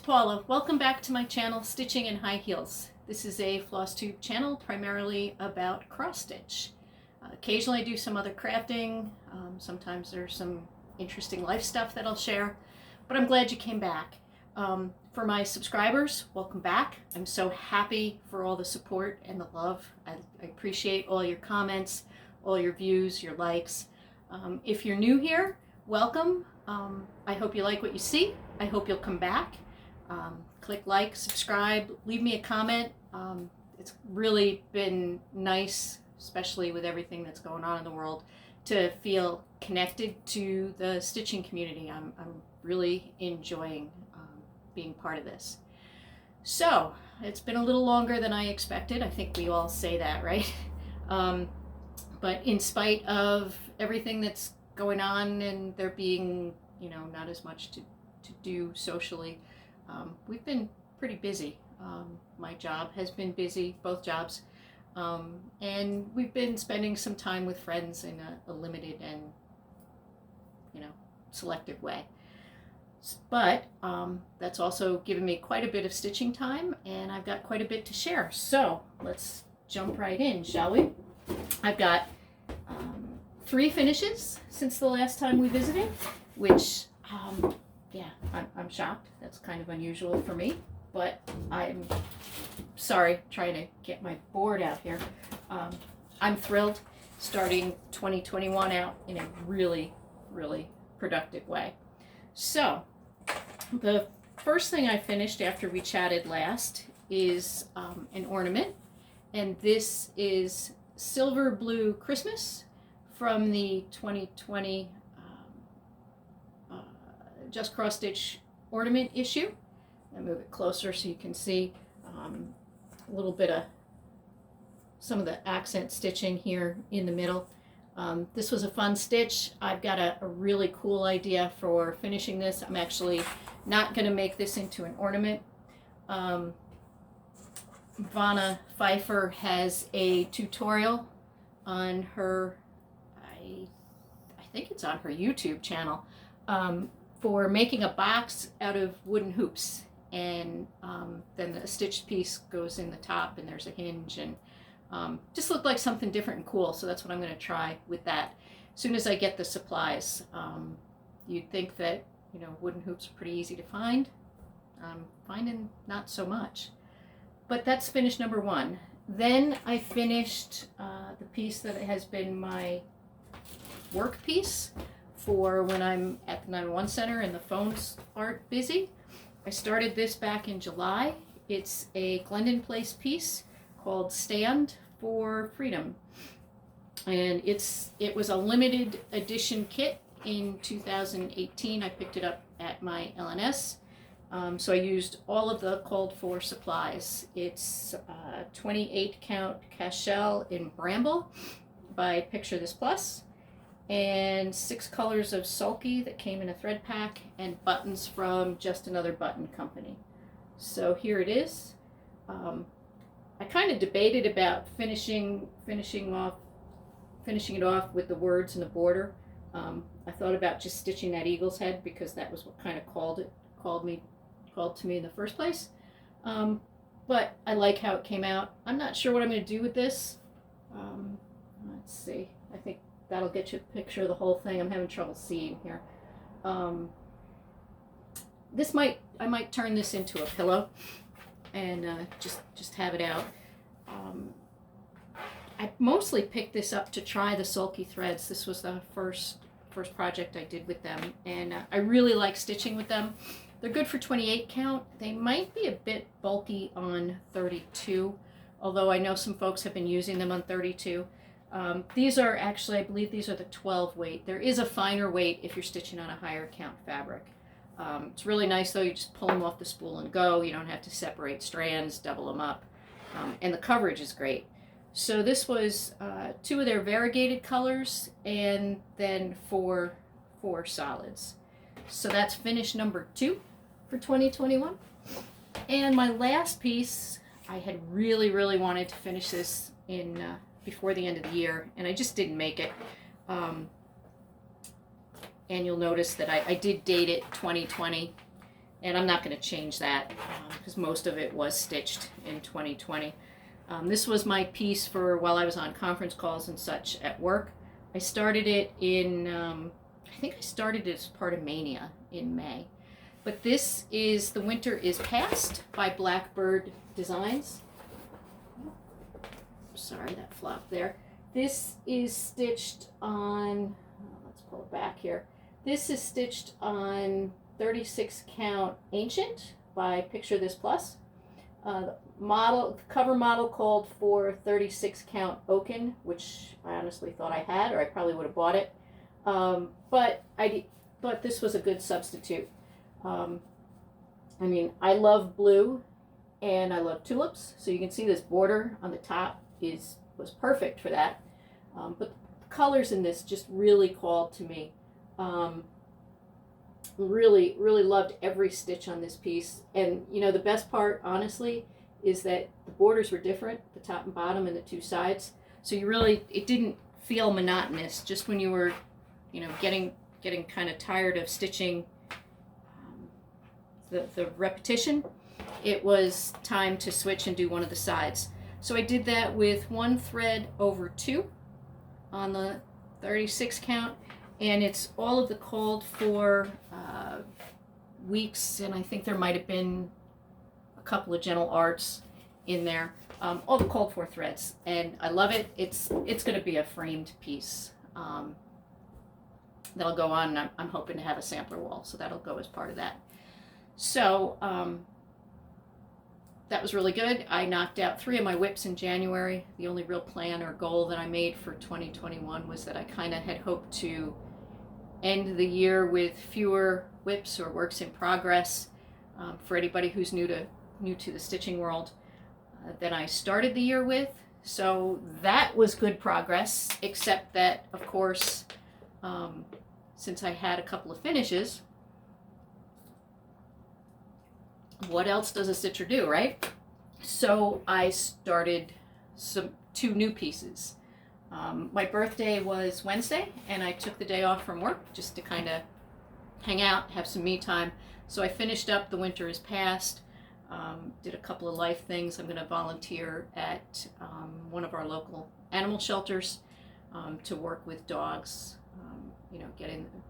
Paula. Welcome back to my channel, Stitching in High Heels. This is a floss tube channel primarily about cross stitch. Occasionally I do some other crafting. Sometimes there's some interesting life stuff that I'll share, but I'm glad you came back. For my subscribers, welcome back. I'm so happy for all the support and the love. I appreciate all your comments, all your views, your likes. If you're new here, welcome. I hope you like what you see. I hope you'll come back. Click like, subscribe, leave me a comment. It's really been nice, especially with everything that's going on in the world, to feel connected to the stitching community. I'm really enjoying being part of this. So it's been a little longer than I expected. I think we all say that, right? But in spite of everything that's going on and there being, not as much to do socially, we've been pretty busy. My job has been busy, both jobs, and we've been spending some time with friends in a limited and selective way. But that's also given me quite a bit of stitching time, and I've got quite a bit to share. So let's jump right in, shall we? I've got 3 finishes since the last time we visited, which yeah, I'm shocked. That's kind of unusual for me, but I'm sorry, trying to get my board out here. I'm thrilled, starting 2021 out in a really, really productive way. So the first thing I finished after we chatted last is an ornament, and this is Silver Blue Christmas from the 2020 Just Cross Stitch ornament issue. I'll move it closer so you can see a little bit of some of the accent stitching here in the middle. This was a fun stitch. I've got a really cool idea for finishing this. I'm actually not going to make this into an ornament. Vanna Pfeiffer has a tutorial on her, I think it's on her YouTube channel, for making a box out of wooden hoops, and then the stitched piece goes in the top and there's a hinge, and just looked like something different and cool, so that's what I'm going to try with that as soon as I get the supplies. You'd think that wooden hoops are pretty easy to find. I'm finding not so much, but that's finish number 1. Then I finished the piece that has been my work piece for when I'm at the 911 center and the phones aren't busy. I started this back in July. It's a Glendon Place piece called Stand for Freedom, and it was a limited edition kit in 2018. I picked it up at my LNS, so I used all of the called for supplies. It's 28 count cashel in Bramble by Picture This Plus, and 6 colors of sulky that came in a thread pack, and buttons from Just Another Button Company. So here it is. I kind of debated about finishing it off with the words and the border. I thought about just stitching that eagle's head because that was what kind of called to me in the first place. But I like how it came out. I'm not sure what I'm going to do with this. Let's see. I think that'll get you a picture of the whole thing. I'm having trouble seeing here. I might turn this into a pillow and just have it out. I mostly picked this up to try the sulky threads. This was the first project I did with them, and I really like stitching with them. They're good for 28 count. They might be a bit bulky on 32, although I know some folks have been using them on 32. These are actually, I believe these are the 12 weight. There is a finer weight if you're stitching on a higher count fabric. It's really nice though. You just pull them off the spool and go. You don't have to separate strands, double them up, and the coverage is great. So this was 2 of their variegated colors, and then 4 solids. So that's finish number 2 for 2021. And my last piece, I had really, really wanted to finish this in before the end of the year, and I just didn't make it. And you'll notice that I did date it 2020, and I'm not going to change that because most of it was stitched in 2020. This was my piece for while I was on conference calls and such at work. I started it in, I think I started it as part of Mania in May. But this is The Winter is Past by Blackbird Designs. Sorry, that flopped there. This is stitched on, let's pull it back here. This is stitched on 36 count Ancient by Picture This Plus. The cover model called for 36 count Oaken, which I honestly thought I had, or I probably would have bought it. But I thought this was a good substitute. I mean, I love blue and I love tulips, so you can see this border on the top was perfect for that. But the colors in this just really called to me. Really loved every stitch on this piece. And you know, the best part, honestly, is that the borders were different, the top and bottom and the two sides. So it didn't feel monotonous. Just when you were, you know, getting kind of tired of stitching the repetition, it was time to switch and do one of the sides. So I did that with one thread over two on the 36 count, and it's all of the called for weeks, and I think there might have been a couple of gentle arts in there. All the called for threads, and I love it. It's going to be a framed piece that'll go on, and I'm hoping to have a sampler wall, so that'll go as part of that. So that was really good. I knocked out 3 of my whips in January. The only real plan or goal that I made for 2021 was that I kind of had hoped to end the year with fewer whips or works in progress for anybody who's new to the stitching world than I started the year with. So that was good progress, except that, of course, since I had a couple of finishes, what else does a stitcher do, right? So I started 2 new pieces. My birthday was Wednesday, and I took the day off from work just to kind of hang out, have some me time. So I finished up The Winter is Past, did a couple of life things. I'm going to volunteer at one of our local animal shelters to work with dogs, you know,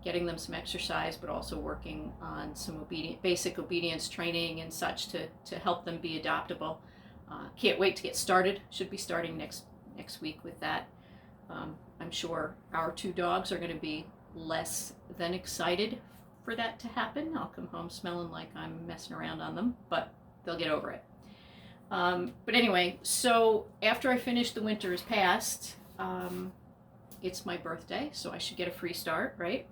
getting them some exercise, but also working on some basic obedience training and such to help them be adoptable. Can't wait to get started. Should be starting next week with that. I'm sure our 2 dogs are going to be less than excited for that to happen. I'll come home smelling like I'm messing around on them, but they'll get over it. But anyway, so after I finish The Winter is Past, it's my birthday, so I should get a free start, right?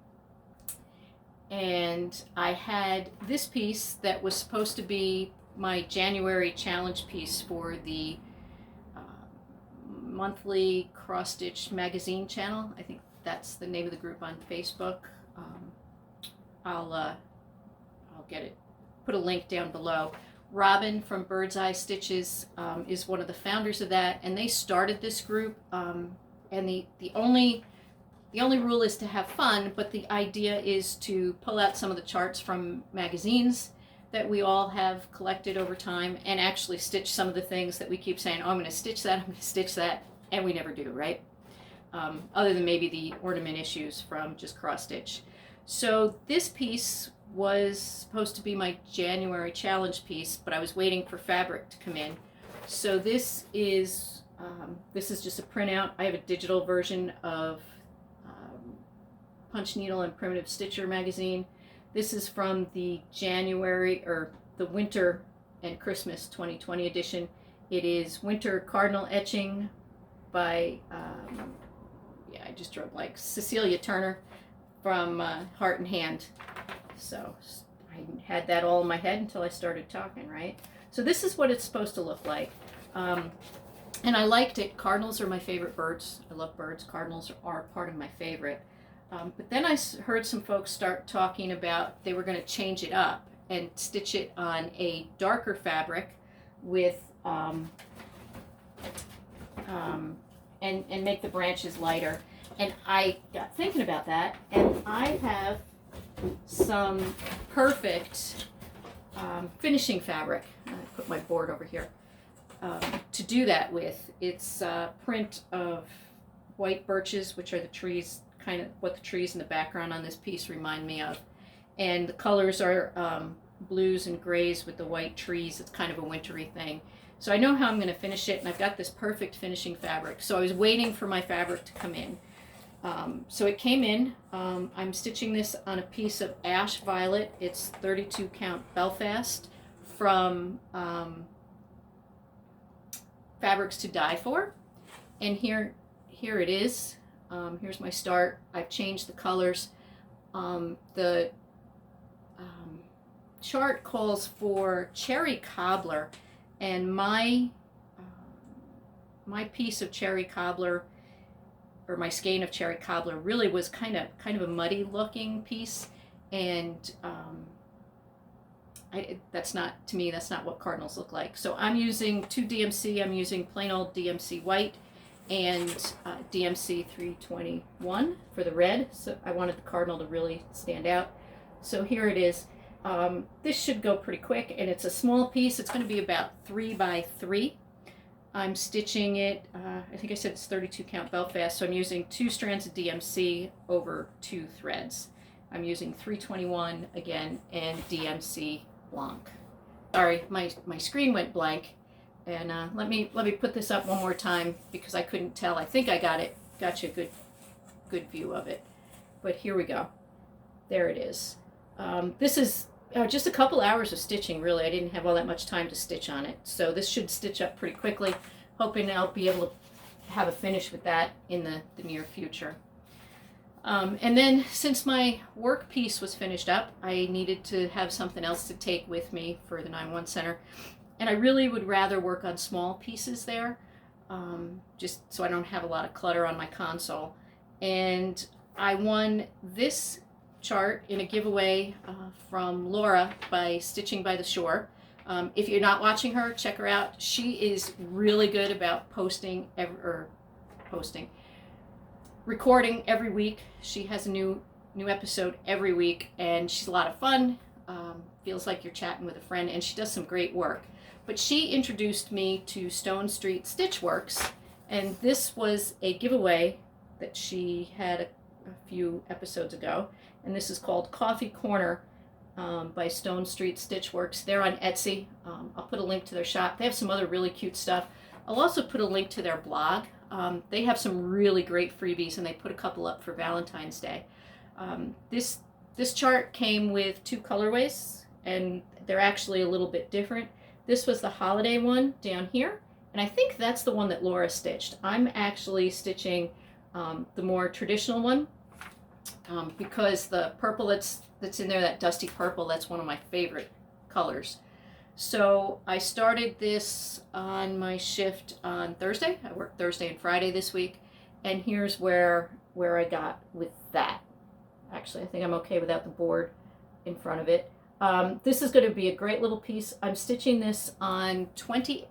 And I had this piece that was supposed to be my January challenge piece for the monthly cross stitch magazine channel. I think that's the name of the group on Facebook. I'll get it, put a link down below. Robin from Bird's Eye Stitches is one of the founders of that, and they started this group. And the only rule is to have fun, but the idea is to pull out some of the charts from magazines that we all have collected over time and actually stitch some of the things that we keep saying, oh, I'm going to stitch that, I'm going to stitch that, and we never do, right? Other than maybe the ornament issues from just cross stitch. So this piece was supposed to be my January challenge piece, but I was waiting for fabric to come in. So this is just a printout. I have a digital version of Punch Needle and Primitive Stitcher magazine. This is from the January, or the Winter and Christmas 2020 edition. It is Winter Cardinal Etching by, I just wrote like Cecilia Turner from Heart and Hand. So I had that all in my head until I started talking, right? So this is what it's supposed to look like. And I liked it. Cardinals are my favorite birds. I love birds. Cardinals are part of my favorite. But then I heard some folks start talking about they were going to change it up and stitch it on a darker fabric with and make the branches lighter. And I got thinking about that, and I have some perfect finishing fabric. I put my board over here to do that with. It's print of white birches, which are the trees, kind of what the trees in the background on this piece remind me of. And the colors are blues and grays with the white trees. It's kind of a wintry thing. So I know how I'm going to finish it, and I've got this perfect finishing fabric. So I was waiting for my fabric to come in. So it came in. I'm stitching this on a piece of ash violet. It's 32 count Belfast from Fabrics to Die For. And here it is. Here's my start. I've changed the colors. The chart calls for cherry cobbler, and my piece of cherry cobbler, or my skein of cherry cobbler, really was kind of a muddy looking piece, and that's not, to me, that's not what cardinals look like. So I'm using 2 DMC. I'm using plain old DMC white and DMC 321 for the red. So I wanted the cardinal to really stand out. So here it is. This should go pretty quick, and it's a small piece. It's going to be about 3 by 3. I'm stitching it, I think I said it's 32 count Belfast, so I'm using 2 strands of DMC over 2 threads. I'm using 321 again and DMC blanc. Sorry, my screen went blank, and let me put this up one more time because I couldn't tell. I think I got you a good view of it. But here we go. There it is. This is just a couple hours of stitching, really. I didn't have all that much time to stitch on it. So this should stitch up pretty quickly. Hoping I'll be able to have a finish with that in the near future. And then since my work piece was finished up, I needed to have something else to take with me for the 9-1 Center. And I really would rather work on small pieces there, just so I don't have a lot of clutter on my console. And I won this chart in a giveaway from Laura by Stitching by the Shore. If you're not watching her, check her out. She is really good about recording every week. She has a new episode every week, and she's a lot of fun. Feels like you're chatting with a friend, and she does some great work. But she introduced me to Stone Street Stitchworks, and this was a giveaway that she had a few episodes ago, and this is called Coffee Corner by Stone Street Stitchworks. They're on Etsy. I'll put a link to their shop. They have some other really cute stuff. I'll also put a link to their blog. They have some really great freebies, and they put a couple up for Valentine's Day. This chart came with 2 colorways, and they're actually a little bit different. This was the holiday one down here, and I think that's the one that Laura stitched. I'm actually stitching the more traditional one because the purple that's in there, that dusty purple, that's one of my favorite colors. So I started this on my shift on Thursday. I worked Thursday and Friday this week, and here's where I got with that. Actually, I think I'm okay without the board in front of it. This is going to be a great little piece. I'm stitching this on 20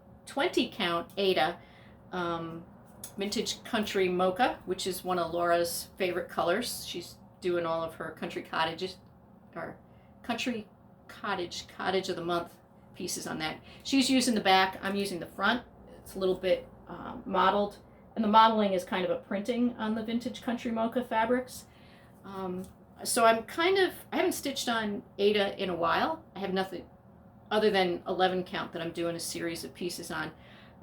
count Ada Vintage Country Mocha, which is one of Laura's favorite colors. She's doing all of her Country Cottage of the Month pieces on that. She's using the back, I'm using the front. It's a little bit modeled, and the modeling is kind of a printing on the Vintage Country Mocha fabrics. So I haven't stitched on Ada in a while. I have nothing other than 11 count that I'm doing a series of pieces on.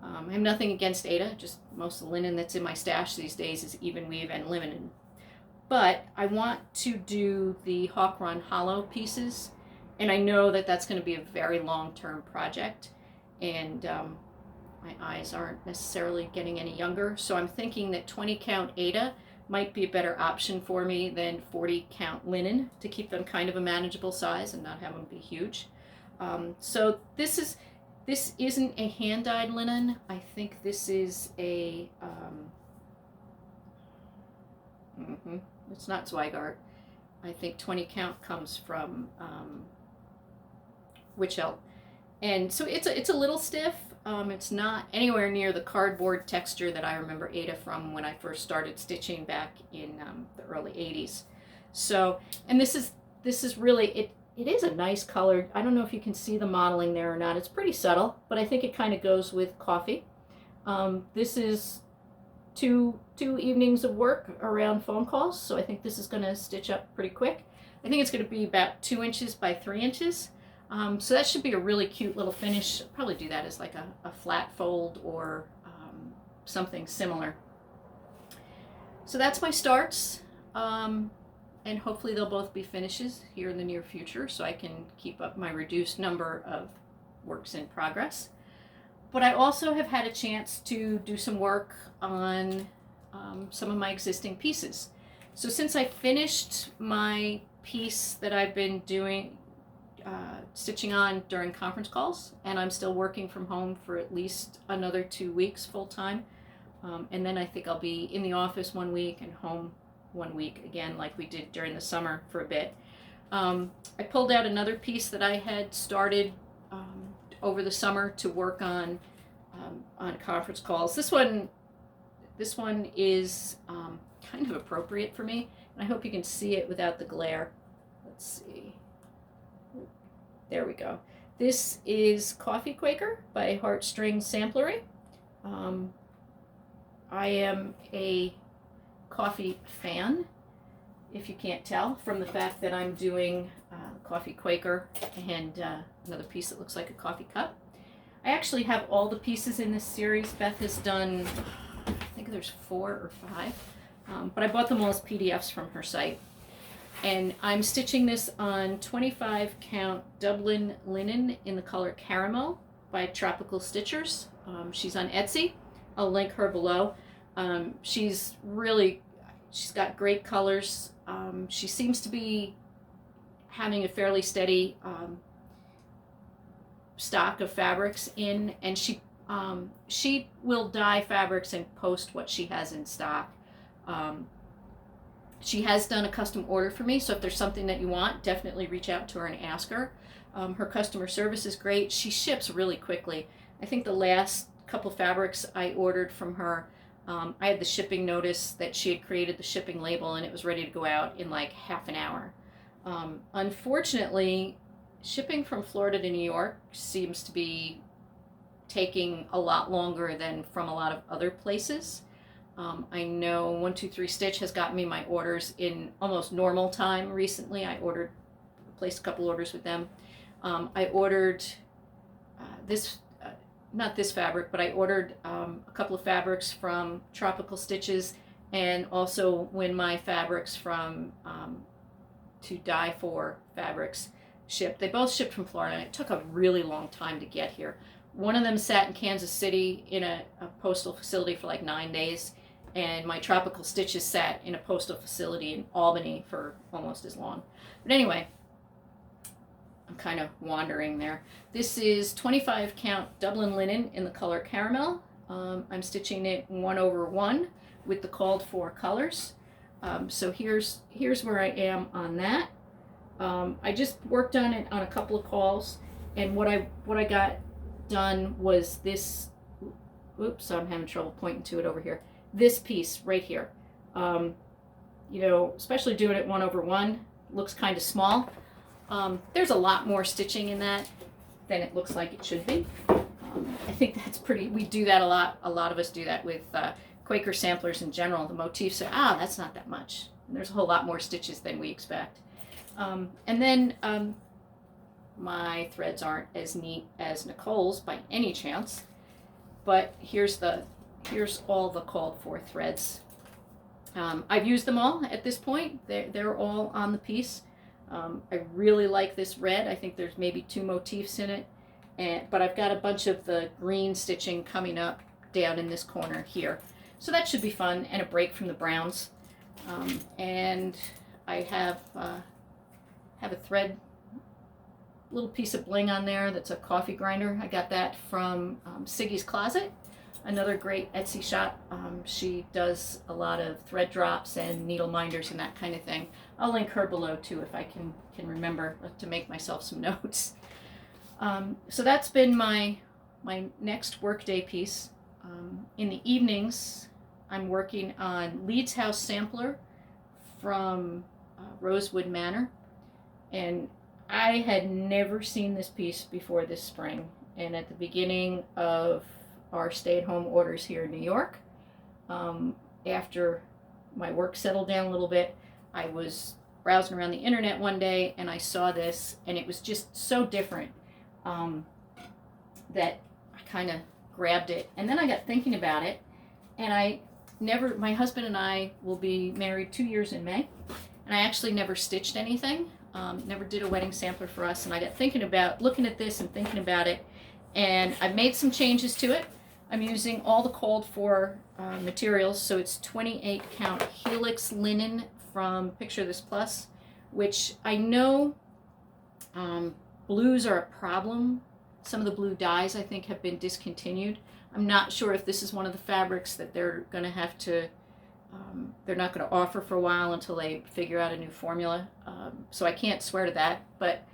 I have nothing against Ada, just most of the linen that's in my stash these days is even weave and linen. But I want to do the Hawk Run Hollow pieces, and I know that that's going to be a very long-term project, and my eyes aren't necessarily getting any younger, so I'm thinking that 20 count Ada might be a better option for me than 40 count linen to keep them kind of a manageable size and not have them be huge. So this isn't a hand-dyed linen. I think this is a it's not Zweigart. I think 20 count comes from Witch Elm. And so it's a little stiff. It's not anywhere near the cardboard texture that I remember Ada from when I first started stitching back in the early 80s. So, and this is really, it is a nice color. I don't know if you can see the modeling there or not. It's pretty subtle, but I think it kind of goes with coffee. This is two evenings of work around phone calls, so I think this is going to stitch up pretty quick. I think it's going to be about 2 inches by 3 inches. So that should be a really cute little finish. I'll probably do that as like a flat fold or something similar. So that's my starts. And hopefully they'll both be finishes here in the near future so I can keep up my reduced number of works in progress. But I also have had a chance to do some work on some of my existing pieces. So since I finished my piece that I've been doing, stitching on during conference calls, and I'm still working from home for at least another 2 weeks full time, and then I think I'll be in the office 1 week and home 1 week again, like we did during the summer for a bit. I pulled out another piece that I had started over the summer to work on conference calls. This one is kind of appropriate for me, and I hope you can see it without the glare. Let's see. There we go. This is Coffee Quaker by Heartstring Samplery. I am a coffee fan, if you can't tell from the fact that I'm doing Coffee Quaker and another piece that looks like a coffee cup. I actually have all the pieces in this series. Beth has done, I think there's 4 or 5, but I bought them all as PDFs from her site. And I'm stitching this on 25 count Dublin linen in the color Caramel by Tropical Stitchers. She's on Etsy. I'll link her below. She's got great colors. She seems to be having a fairly steady stock of fabrics in, and she will dye fabrics and post what she has in stock. She has done a custom order for me, so if there's something that you want, definitely reach out to her and ask her. Her customer service is great. She ships really quickly. I think the last couple fabrics I ordered from her, I had the shipping notice that she had created the shipping label, and it was ready to go out in like half an hour. Unfortunately, shipping from Florida to New York seems to be taking a lot longer than from a lot of other places. I know 123 Stitch has gotten me my orders in almost normal time recently. I placed a couple orders with them. I ordered not this fabric, but I ordered a couple of fabrics from Tropical Stitches, and also when my fabrics from To Die For fabrics shipped. They both shipped from Florida, and it took a really long time to get here. One of them sat in Kansas City in a postal facility for like 9 days, and my Tropical Stitches sat in a postal facility in Albany for almost as long. But anyway, I'm kind of wandering there. This is 25 count Dublin linen in the color Caramel. I'm stitching it 1/1 with the called for colors. So here's where I am on that. I just worked on it on a couple of calls, and what I got done was this. Oops, I'm having trouble pointing to it over here. This piece right here. Especially doing it 1/1 looks kind of small. There's a lot more stitching in that than it looks like it should be. I think that's pretty. We do that a lot. A lot of us do that with Quaker samplers in general. The motifs are, that's not that much. And there's a whole lot more stitches than we expect. And then my threads aren't as neat as Nicole's by any chance, but here's all the called for threads. I've used them all at this point. They're all on the piece. I really like this red. I think there's maybe 2 motifs in it, but I've got a bunch of the green stitching coming up down in this corner here. So that should be fun, and a break from the browns. And I have a thread, little piece of bling on there that's a coffee grinder. I got that from Siggy's Closet, another great Etsy shop. She does a lot of thread drops and needle minders and that kind of thing. I'll link her below too if I can remember to make myself some notes. So that's been my next workday piece. In the evenings, I'm working on Leeds House Sampler from Rosewood Manor, and I had never seen this piece before this spring, and at the beginning of our stay-at-home orders here in New York, um, after my work settled down a little bit, I was browsing around the internet one day and I saw this, and it was just so different um, that I kind of grabbed it. And then I got thinking about it, and my husband and I will be married 2 years in May, and I actually never stitched anything, never did a wedding sampler for us. And I got thinking about looking at this and thinking about it, and I've made some changes to it. I'm using all the called for materials, so it's 28 count helix linen from Picture This Plus, which I know blues are a problem. Some of the blue dyes I think have been discontinued. I'm not sure if this is one of the fabrics that they're going to have to, they're not going to offer for a while until they figure out a new formula. So I can't swear to that, but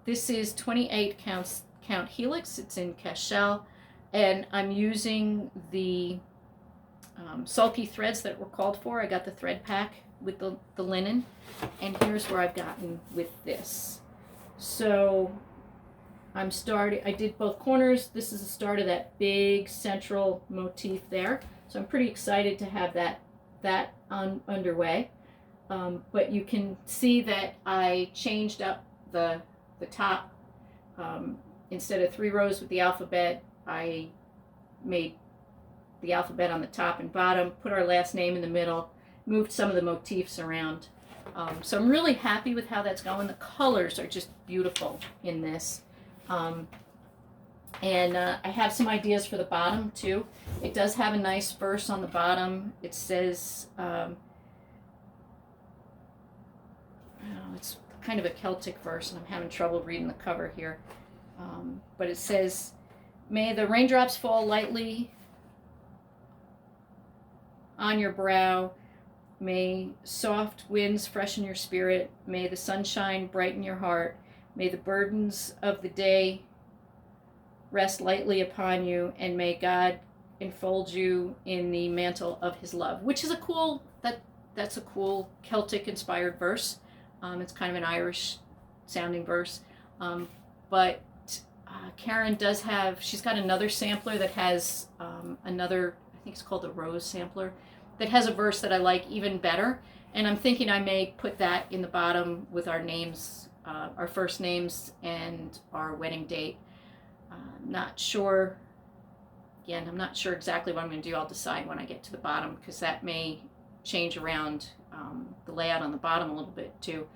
this is 28 count helix. It's in Cashel, and I'm using the sulky threads that were called for. I got the thread pack with the linen, and here's where I've gotten with this. So I did both corners. This is the start of that big central motif there. So I'm pretty excited to have that underway. But you can see that I changed up the top. Instead of 3 rows with the alphabet, I made the alphabet on the top and bottom, put our last name in the middle, moved some of the motifs around. So I'm really happy with how that's going. The colors are just beautiful in this. And I have some ideas for the bottom too. It does have a nice verse on the bottom. It says, it's kind of a Celtic verse, and I'm having trouble reading the cover here. But it says, "May the raindrops fall lightly on your brow. May soft winds freshen your spirit. May the sunshine brighten your heart. May the burdens of the day rest lightly upon you, and may God enfold you in the mantle of his love," which is that's a cool Celtic inspired verse. It's kind of an Irish sounding verse. But Karen she's got another sampler that has another, I think it's called the Rose sampler, that has a verse that I like even better. And I'm thinking I may put that in the bottom with our names, our first names and our wedding date. I'm not sure exactly what I'm going to do. I'll decide when I get to the bottom, because that may change around the layout on the bottom a little bit too.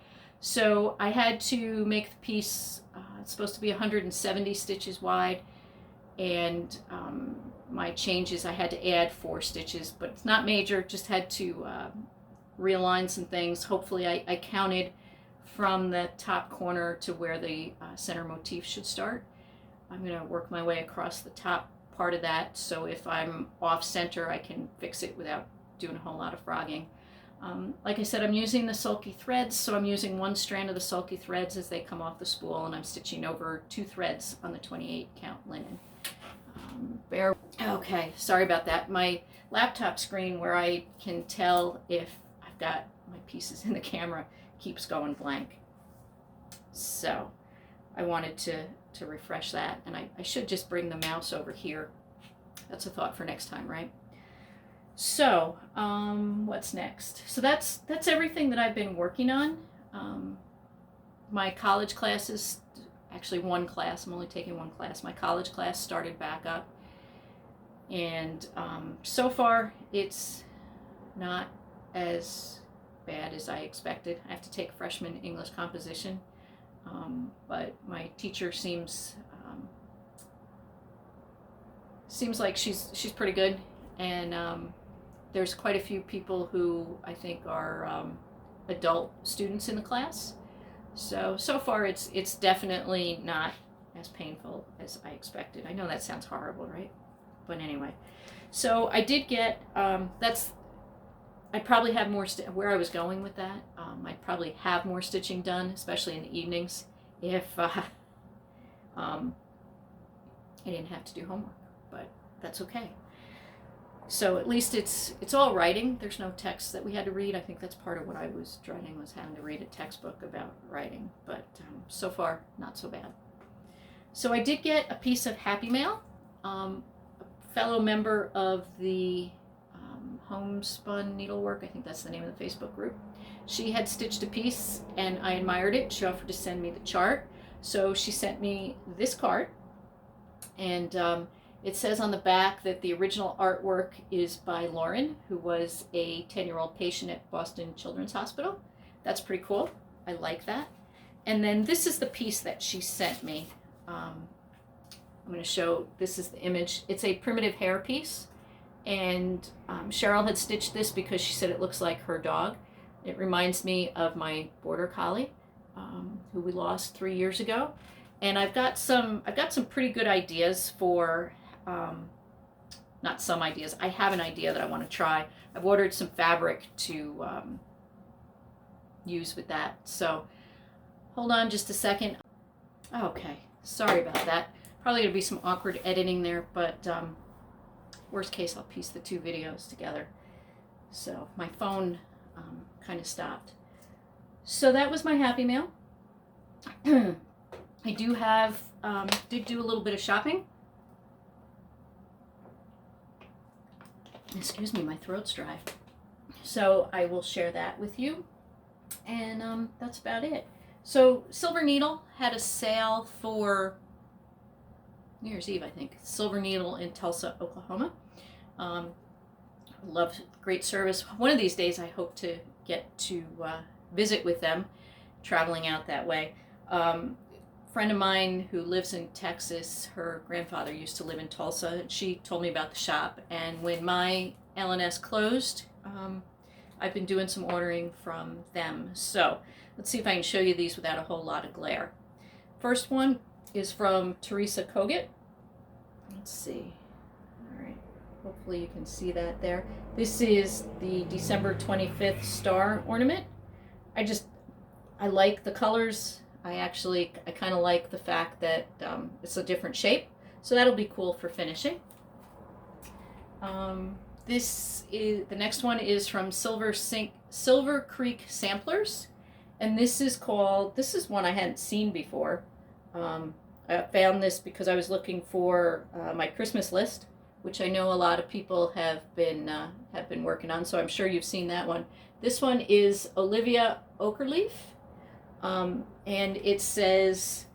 So I had to make the piece, it's supposed to be 170 stitches wide, and my changes, I had to add 4 stitches, but it's not major, just had to realign some things. Hopefully I counted from the top corner to where the center motif should start. I'm going to work my way across the top part of that, so if I'm off center I can fix it without doing a whole lot of frogging. Like I said, I'm using the sulky threads, so I'm using 1 strand of the sulky threads as they come off the spool, and I'm stitching over 2 threads on the 28 count linen. Okay, sorry about that. My laptop screen, where I can tell if I've got my pieces in the camera, keeps going blank. So I wanted to refresh that, and I should just bring the mouse over here. That's a thought for next time, right? So what's next? So that's everything that I've been working on. My college classes, actually 1 class, I'm only taking 1 class. My college class started back up, and so far it's not as bad as I expected. I have to take freshman English composition, but my teacher seems like she's pretty good, and there's quite a few people who I think are adult students in the class. So far it's definitely not as painful as I expected. I know that sounds horrible, right? But anyway, so I did get, I probably have more, where I was going with that, I'd probably have more stitching done, especially in the evenings, if I didn't have to do homework, but that's okay. So at least it's all writing. There's no text that we had to read. I think that's part of what I was dreading, was having to read a textbook about writing. But so far, not so bad. So I did get a piece of Happy Mail. A fellow member of the Homespun Needlework, I think that's the name of the Facebook group, she had stitched a piece and I admired it. She offered to send me the chart. So she sent me this card, and it says on the back that the original artwork is by Lauren, who was a 10-year-old patient at Boston Children's Hospital. That's pretty cool. I like that. And then this is the piece that she sent me. I'm going to show, this is the image. It's a primitive hair piece, and Cheryl had stitched this because she said it looks like her dog. It reminds me of my border collie, who we lost 3 years ago. And I've got some pretty good ideas for, not some ideas, I have an idea that I want to try. I've ordered some fabric to use with that. So hold on just a second. Okay, sorry about that. Probably going to be some awkward editing there, but worst case, I'll piece the two videos together. So my phone kind of stopped. So that was my Happy Mail. I do have, did do a little bit of shopping. Excuse me, my throat's dry. So I will share that with you. And that's about it. So Silver Needle had a sale for New Year's Eve, I think. Silver Needle in Tulsa, Oklahoma. Love, great service. One of these days I hope to get to visit with them, traveling out that way. Friend of mine who lives in Texas, her grandfather used to live in Tulsa. She told me about the shop, and when my L&S closed, I've been doing some ordering from them. So let's see if I can show you these without a whole lot of glare. First one is from Teresa Kogut. Let's see. All right. Hopefully you can see that there. This is the December 25th star ornament. I like the colors. I kind of like the fact that it's a different shape. So that'll be cool for finishing. The next one is from Silver Creek Samplers. And this is one I hadn't seen before. I found this because I was looking for my Christmas list, which I know a lot of people have been working on, so I'm sure you've seen that one. This one is Olivia Okerleaf, and it says,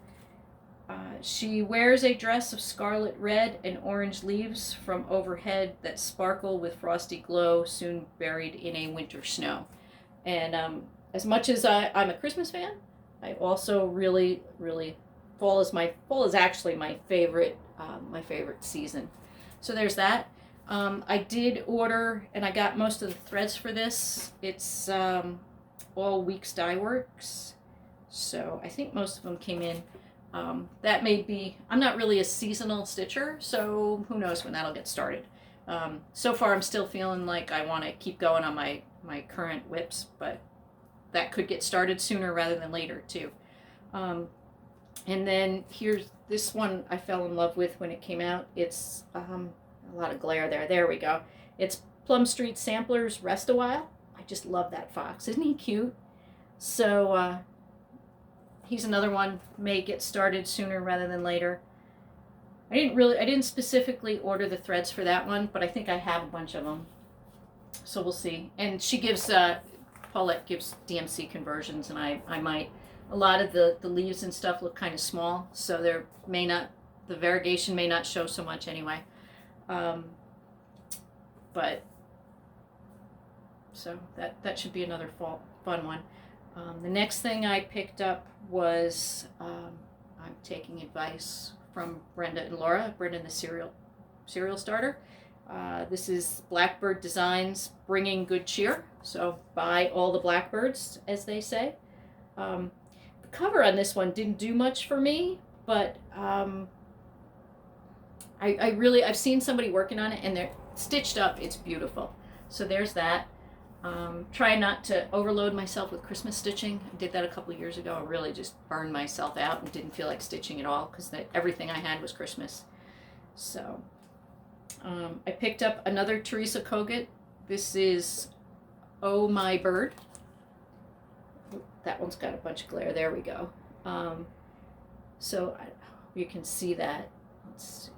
she wears a dress of scarlet red and orange leaves from overhead that sparkle with frosty glow, soon buried in a winter snow. And as much as I'm a Christmas fan, I also really fall is actually my favorite season. So there's that. I did order, and I got most of the threads for this. It's all Weeks Dye Works, so I think most of them came in. That may be, I'm not really a seasonal stitcher, so who knows when that'll get started. So far I'm still feeling like I want to keep going on my current whips, but that could get started sooner rather than later too. And then here's this one I fell in love with when it came out. It's a lot of glare there. There we go. It's Plum Street Samplers Rest a While. I just love that fox. Isn't he cute? So he's another one, may get started sooner rather than later. I didn't specifically order the threads for that one, but I think I have a bunch of them. So we'll see. And she gives, Paulette gives DMC conversions, and I might. A lot of the leaves and stuff look kind of small, so the variegation may not show so much anyway. But so that should be another fun one. The next thing I picked up was, I'm taking advice from Brenda and Laura, Brenda the cereal starter. This is Blackbird Designs, Bringing Good Cheer. So buy all the blackbirds, as they say. The cover on this one didn't do much for me, but I've seen somebody working on it, and they're stitched up. It's beautiful. So there's that. Try not to overload myself with Christmas stitching. I did that a couple of years ago. I really just burned myself out and didn't feel like stitching at all because everything I had was Christmas. So I picked up another Teresa Kogut. This is Oh My Bird. That one's got a bunch of glare. There we go. So you can see that. Let's see.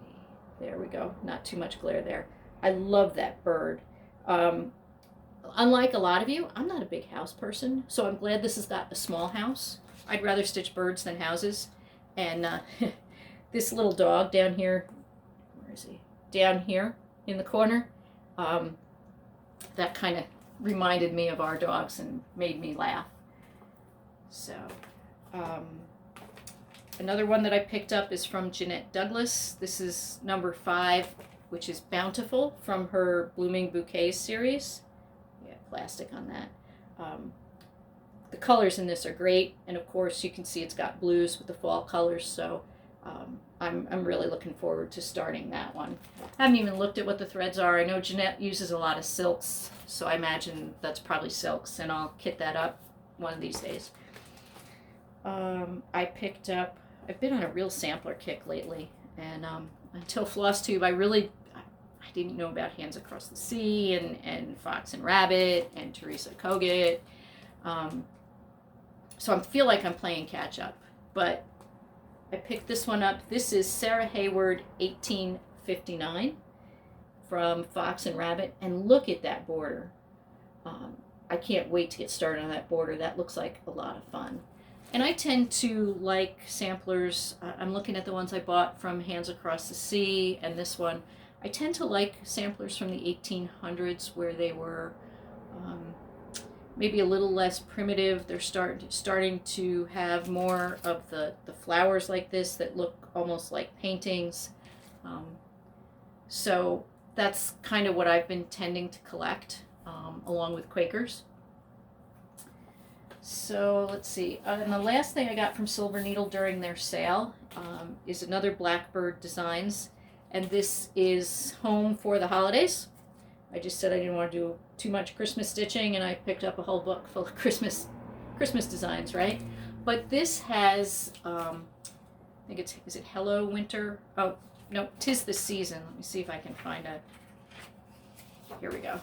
There we go. Not too much glare there. I love that bird. Unlike a lot of you, I'm not a big house person, so I'm glad this has got a small house. I'd rather stitch birds than houses. And this little dog down here, where is he? Down here in the corner, that kind of reminded me of our dogs and made me laugh. So, another one that I picked up is from Jeanette Douglas. This is number 5, which is Bountiful from her Blooming Bouquets series. Yeah, plastic on that. The colors in this are great, and of course you can see it's got blues with the fall colors, so I'm really looking forward to starting that one. I haven't even looked at what the threads are. I know Jeanette uses a lot of silks, so I imagine that's probably silks, and I'll kit that up one of these days. I picked up, I've been on a real sampler kick lately, and until Floss Tube, I didn't know about Hands Across the Sea and Fox and Rabbit and Teresa Kogut. So I feel like I'm playing catch up, but I picked this one up. This is Sarah Hayward 1859 from Fox and Rabbit, and look at that border. I can't wait to get started on that border. That looks like a lot of fun. And I tend to like samplers. I'm looking at the ones I bought from Hands Across the Sea and this one. I tend to like samplers from the 1800s where they were maybe a little less primitive. They're starting to have more of the flowers like this that look almost like paintings. So that's kind of what I've been tending to collect along with Quakers. So let's see, and the last thing I got from Silver Needle during their sale is another Blackbird Designs, and this is home for the holidays. I just said I didn't want to do too much Christmas stitching, and I picked up a whole book full of Christmas designs, right? But this has, I think is it Hello Winter? Oh, no, 'Tis the Season. Let me see if I can find here we go.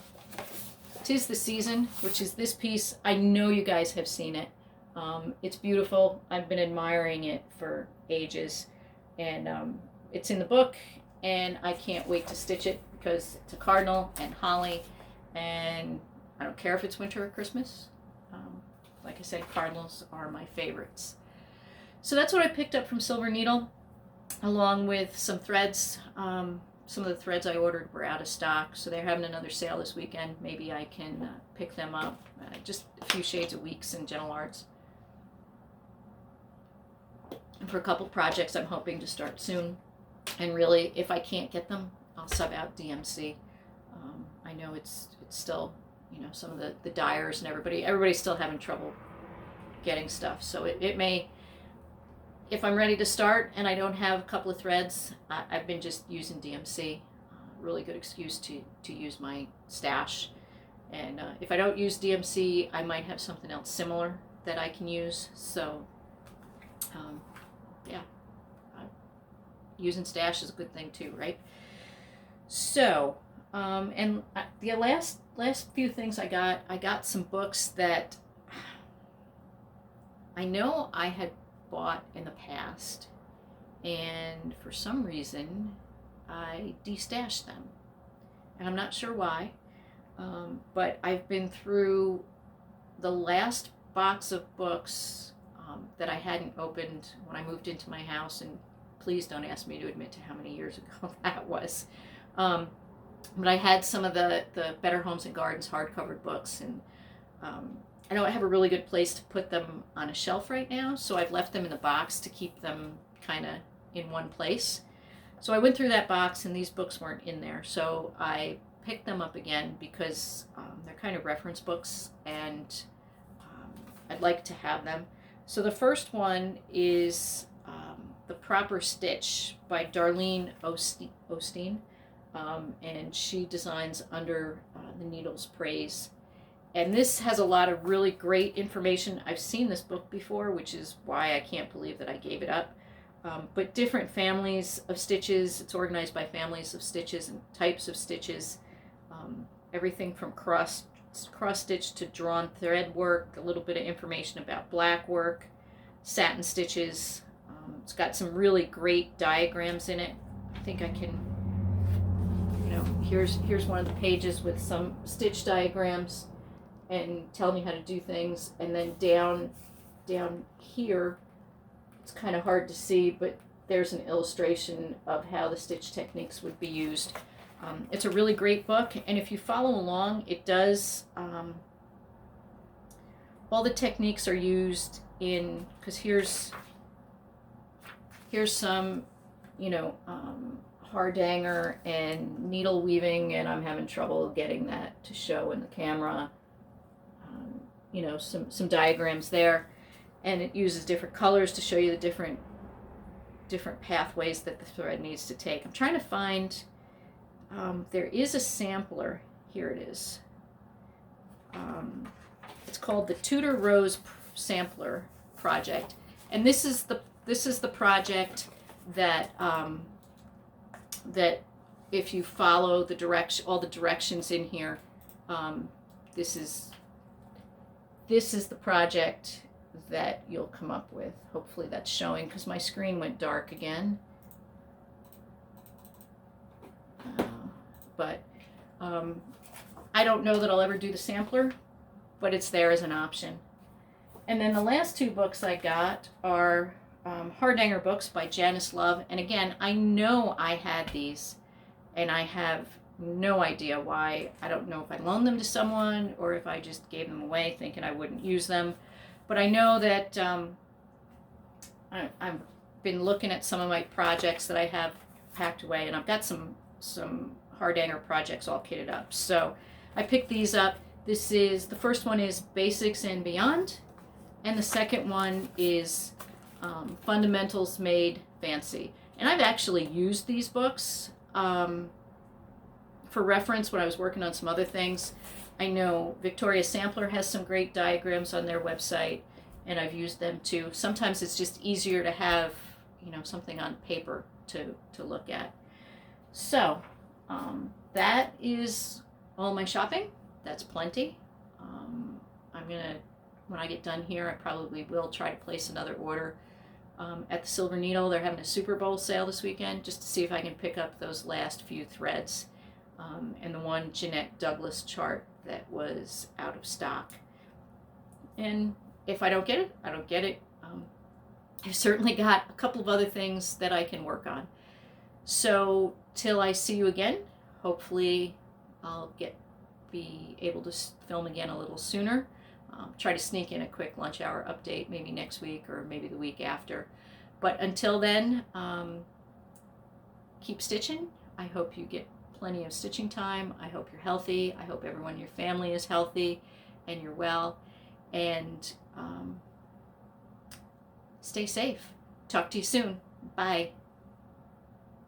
'Tis the Season, which is this piece. I know you guys have seen it. It's beautiful. I've been admiring it for ages, and it's in the book, and I can't wait to stitch it because it's a cardinal and holly, and I don't care if it's winter or Christmas. Like I said, cardinals are my favorites. So that's what I picked up from Silver Needle, along with some threads. Some of the threads I ordered were out of stock, so they're having another sale this weekend. Maybe I can pick them up. Just a few shades of Weeks and Gentle Arts. And for a couple projects I'm hoping to start soon. And really, if I can't get them, I'll sub out DMC. I know it's still, some of the dyers and everybody's still having trouble getting stuff. So it may, if I'm ready to start and I don't have a couple of threads, I've been just using DMC. Really good excuse to use my stash. And if I don't use DMC, I might have something else similar that I can use. So, yeah, using stash is a good thing too, right? So, and the last few things I got some books that I know I had bought in the past, and for some reason I destashed them, and I'm not sure why, but I've been through the last box of books that I hadn't opened when I moved into my house, and please don't ask me to admit to how many years ago that was, but I had some of the Better Homes and Gardens hardcover books, and I know I have a really good place to put them on a shelf right now, so I've left them in the box to keep them kind of in one place. So I went through that box, and these books weren't in there, so I picked them up again because they're kind of reference books, and I'd like to have them. So the first one is The Proper Stitch by Darlene Osteen, and she designs under the Needle's Praise. And this has a lot of really great information. I've seen this book before, which is why I can't believe that I gave it up. but different families of stitches. It's organized by families of stitches and types of stitches. Everything from cross stitch to drawn thread work, a little bit of information about black work, satin stitches. It's got some really great diagrams in it. I think I can, here's one of the pages with some stitch diagrams and telling you how to do things. And then down here, it's kind of hard to see, but there's an illustration of how the stitch techniques would be used. It's a really great book, and if you follow along, it does, all the techniques are used in, because here's some, hardanger and needle weaving, and I'm having trouble getting that to show in the camera. Some diagrams there, and it uses different colors to show you the different pathways that the thread needs to take. I'm trying to find, there is a sampler. Here it is. It's called the Tudor Rose Sampler Project, and this is the project that that if you follow all the directions in here, this is the project that you'll come up with. Hopefully that's showing, because my screen went dark again. But I don't know that I'll ever do the sampler, but it's there as an option. And then the last two books I got are Hardanger books by Janice Love. And again, I know I had these, and I have no idea why. I don't know if I loaned them to someone or if I just gave them away thinking I wouldn't use them. But I know that I've been looking at some of my projects that I have packed away, and I've got some Hardanger projects all kitted up. So I picked these up. The first one is Basics and Beyond, and the second one is Fundamentals Made Fancy. And I've actually used these books for reference when I was working on some other things. I know Victoria Sampler has some great diagrams on their website, and I've used them too. Sometimes it's just easier to have, something on paper to look at. So that is all my shopping. That's plenty. When I get done here, I probably will try to place another order at the Silver Needle. They're having a Super Bowl sale this weekend, just to see if I can pick up those last few threads and the one Jeanette Douglas chart that was out of stock. And if I don't get it, I don't get it. I've certainly got a couple of other things that I can work on. So till I see you again, hopefully I'll be able to film again a little sooner. Try to sneak in a quick lunch hour update maybe next week or maybe the week after. But until then, keep stitching. I hope you get plenty of stitching time. I hope you're healthy. I hope everyone in your family is healthy and you're well. And stay safe. Talk to you soon. Bye.